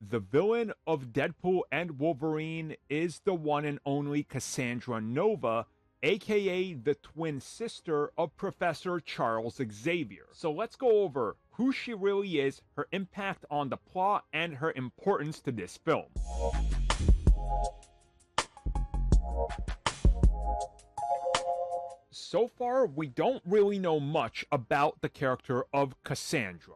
The villain of Deadpool and Wolverine is the one and only Cassandra Nova, aka the twin sister of Professor Charles Xavier. So let's go over who she really is, her impact on the plot, and her importance to this film. So far, we don't really know much about the character of Cassandra.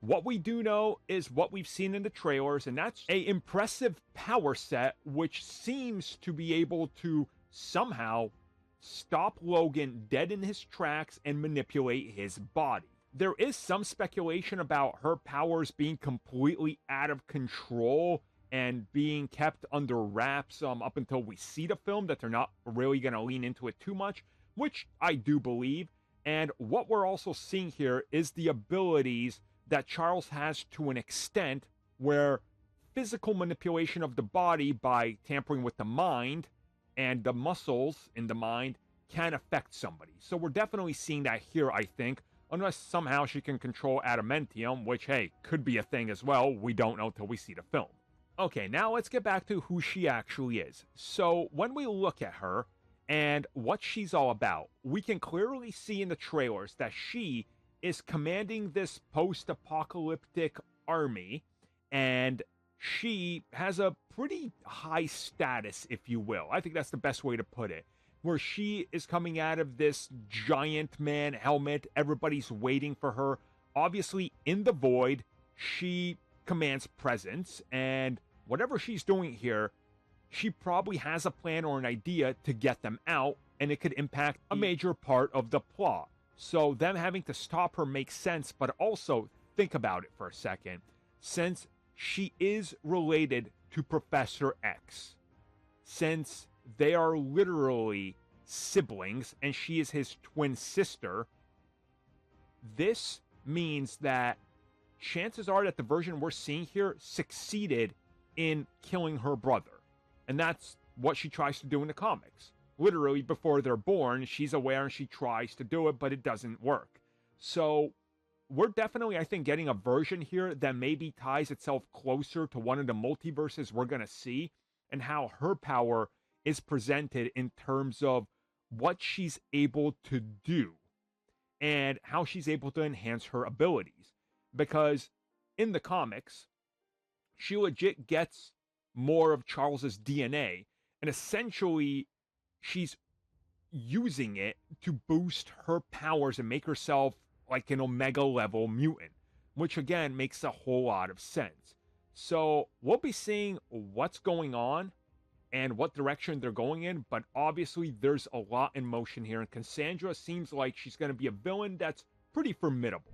What we do know is what we've seen in the trailers, and that's an impressive power set which seems to be able to somehow stop Logan dead in his tracks and manipulate his body. There is some speculation about her powers being completely out of control and being kept under wraps up until we see the film, that they're not really going to lean into it too much, which I do believe. And what we're also seeing here is the abilities that Charles has to an extent, where physical manipulation of the body by tampering with the mind and the muscles in the mind can affect somebody. So we're definitely seeing that here, I think, unless somehow she can control adamantium, which, hey, could be a thing as well. We don't know till we see the film. Okay, now let's get back to who she actually is. So when we look at her and what she's all about, we can clearly see in the trailers that she is commanding this post-apocalyptic army, and she has a pretty high status, if you will. I think that's the best way to put it, where she is coming out of this giant man helmet. Everybody's waiting for her. Obviously, in the void, she commands presence, and whatever she's doing here, she probably has a plan or an idea to get them out, and it could impact a major part of the plot. So them having to stop her makes sense, but also think about it for a second. Since she is related to Professor X, since they are literally siblings and she is his twin sister, this means that chances are that the version we're seeing here succeeded in killing her brother. And that's what she tries to do in the comics. Literally, before they're born, she's aware and she tries to do it, but it doesn't work. So we're definitely, I think, getting a version here that maybe ties itself closer to one of the multiverses we're going to see, and how her power is presented in terms of what she's able to do and how she's able to enhance her abilities. Because in the comics, she legit gets more of Charles's DNA, and essentially she's using it to boost her powers and make herself like an Omega level mutant, which again makes a whole lot of sense. So we'll be seeing what's going on and what direction they're going in, but obviously there's a lot in motion here, and Cassandra seems like she's going to be a villain that's pretty formidable.